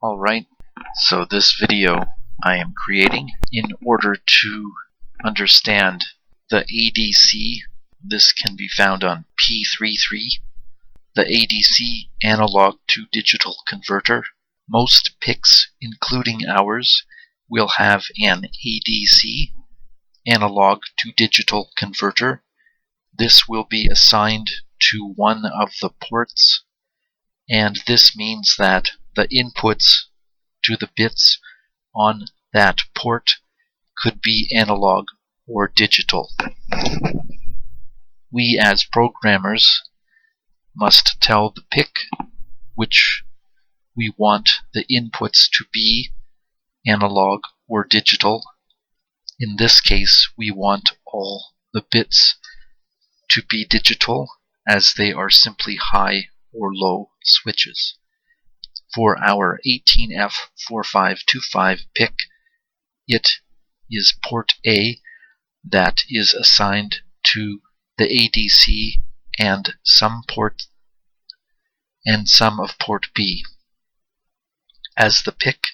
Alright, so this video I am creating in order to understand the ADC. This can be found on P33, the ADC analog to digital converter. Most PICs, including ours, will have an ADC, analog to digital converter. This will be assigned to one of the ports, and this means that the inputs to the bits on that port could be analog or digital. We as programmers must tell the PIC which we want the inputs to be, analog or digital. In this case, we want all the bits to be digital, as they are simply high or low switches. For our PIC18F452 PIC, it is port A that is assigned to the ADC and some of port B, as the PIC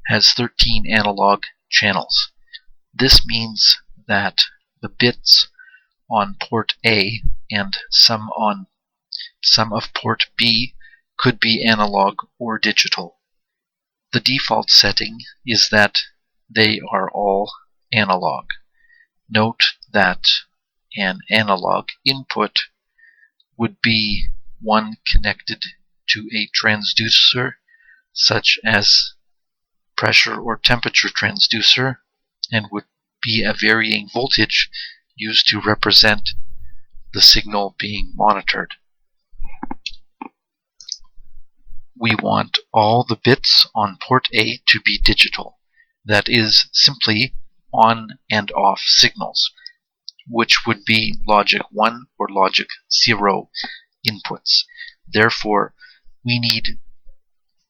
has 13 analog channels. This means that the bits on port A and some of port B could be analog or digital. The default setting is that they are all analog. Note that an analog input would be one connected to a transducer, such as pressure or temperature transducer, and would be a varying voltage used to represent the signal being monitored. We want all the bits on port A to be digital, that is, simply on and off signals, which would be logic 1 or logic 0 inputs. Therefore, we need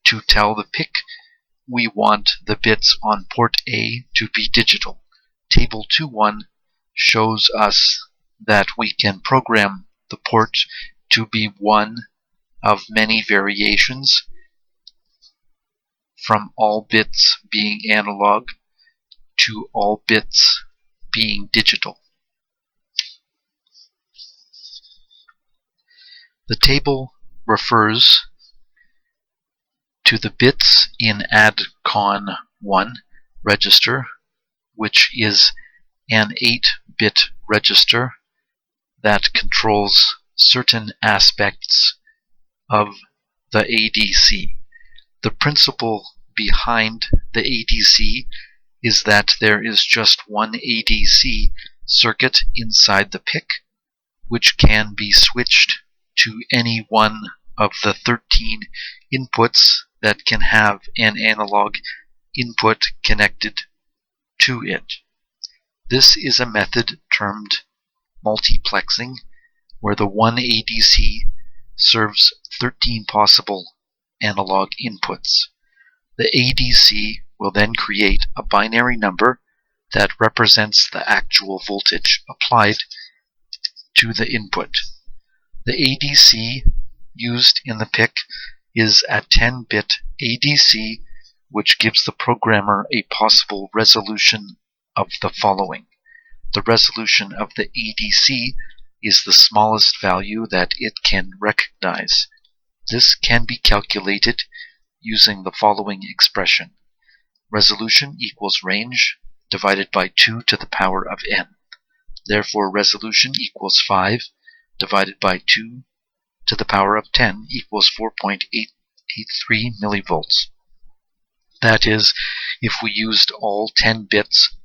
to tell the PIC we want the bits on port A to be digital. Table 2.1 shows us that we can program the port to be one of many variations, from all bits being analog to all bits being digital. The table refers to the bits in ADCON1 register, which is an 8-bit register that controls certain aspects of the ADC. The principle behind the ADC is that there is just one ADC circuit inside the PIC, which can be switched to any one of the 13 inputs that can have an analog input connected to it. This is a method termed multiplexing, where the one ADC serves 13 possible analog inputs. The ADC will then create a binary number that represents the actual voltage applied to the input. The ADC used in the PIC is a 10-bit ADC, which gives the programmer a possible resolution of the following. The resolution of the ADC is the smallest value that it can recognize. This can be calculated using the following expression. Resolution equals range divided by 2 to the power of n. Therefore, resolution equals 5 divided by 2 to the power of 10 equals 4.883 millivolts. That is, if we used all 10 bits,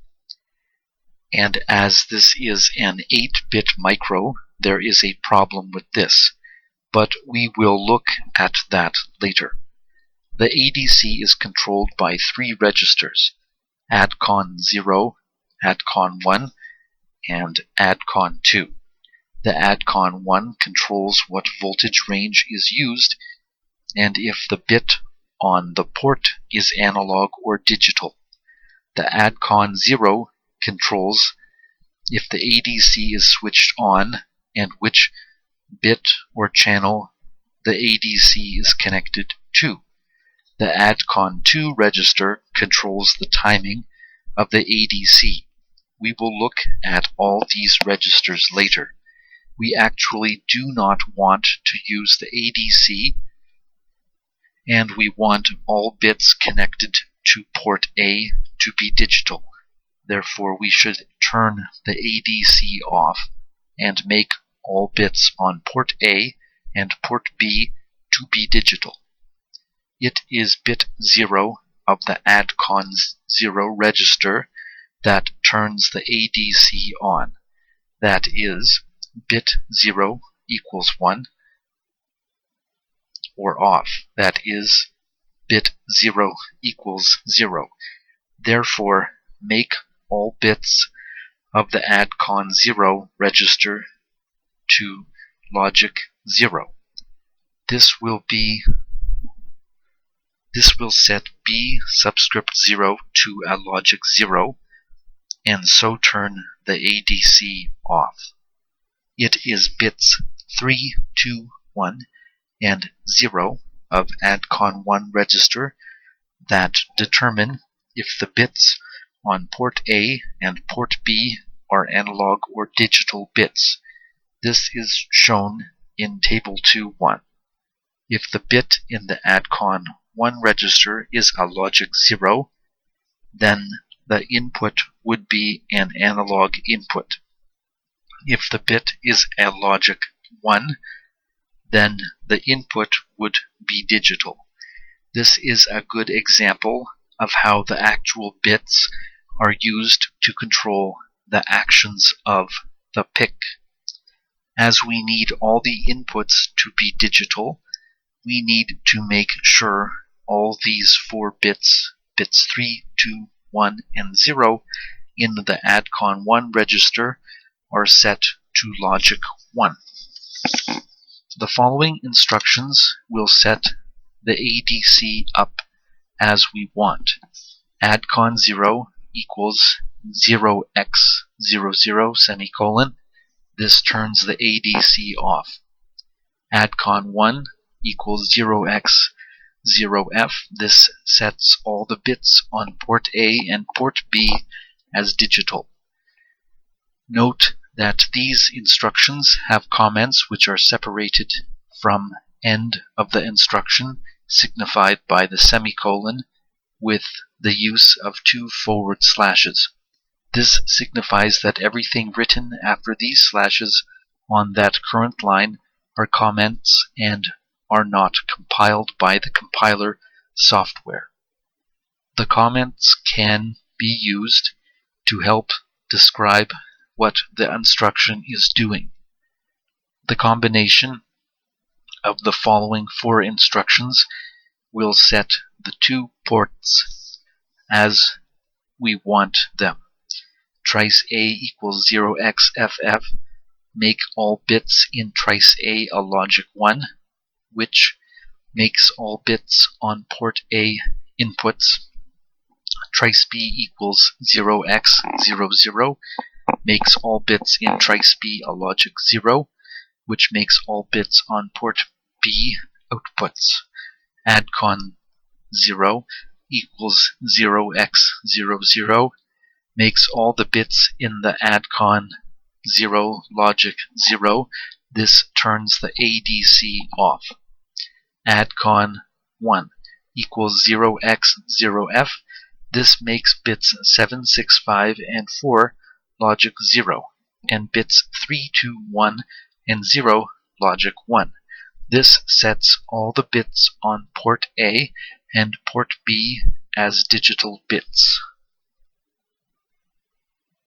and as this is an 8-bit micro, there is a problem with this, but we will look at that later. The ADC is controlled by 3 registers: ADCON0, ADCON1, and ADCON2. The ADCON1 controls what voltage range is used, and if the bit on the port is analog or digital. The ADCON0 controls if the ADC is switched on and which bit or channel the ADC is connected to. The ADCON2 register controls the timing of the ADC. We will look at all these registers later. We actually do not want to use the ADC, and we want all bits connected to port A to be digital. Therefore, we should turn the ADC off and make all bits on port A and port B to be digital. It is bit 0 of the ADCON0 register that turns the ADC on. That is, bit 0 equals 1, or off. That is, bit 0 equals 0. Therefore, make all bits of the ADCON0 register to logic 0. This will set B subscript 0 to a logic 0, and so turn the ADC off. It is bits 3, 2, 1, and 0 of ADCON1 register that determine if the bits on port A and port B are analog or digital bits. This is shown in Table 2.1. If the bit in the ADCON1 register is a logic 0, then the input would be an analog input. If the bit is a logic 1, then the input would be digital. This is a good example of how the actual bits are used to control the actions of the PIC. As we need all the inputs to be digital, we need to make sure all these 4 bits, bits 3, 2, 1, and 0, in the ADCON1 register are set to logic 1. The following instructions will set the ADC up as we want. ADCON0 equals 0x00 semicolon. This turns the ADC off. ADCON1 equals 0x0f. This sets all the bits on port A and port B as digital. Note that these instructions have comments which are separated from end of the instruction, signified by the semicolon with the use of 2 forward slashes. This signifies that everything written after these slashes on that current line are comments and are not compiled by the compiler software. The comments can be used to help describe what the instruction is doing. The combination of the following 4 instructions will set the 2 ports as we want them. Trice A equals 0xFF. Make all bits in trice A a logic 1, which makes all bits on port A inputs. Trice B equals 0x00. Makes all bits in trice B a logic 0, which makes all bits on port B outputs. ADCON0 equals 0x00. Makes all the bits in the ADCON0 logic 0. This turns the ADC off. ADCON1 equals 0x0f. This makes bits 7, 6, 5, and 4 logic 0, and bits 3, 2, 1, and 0 logic 1. This sets all the bits on port A and port B as digital bits.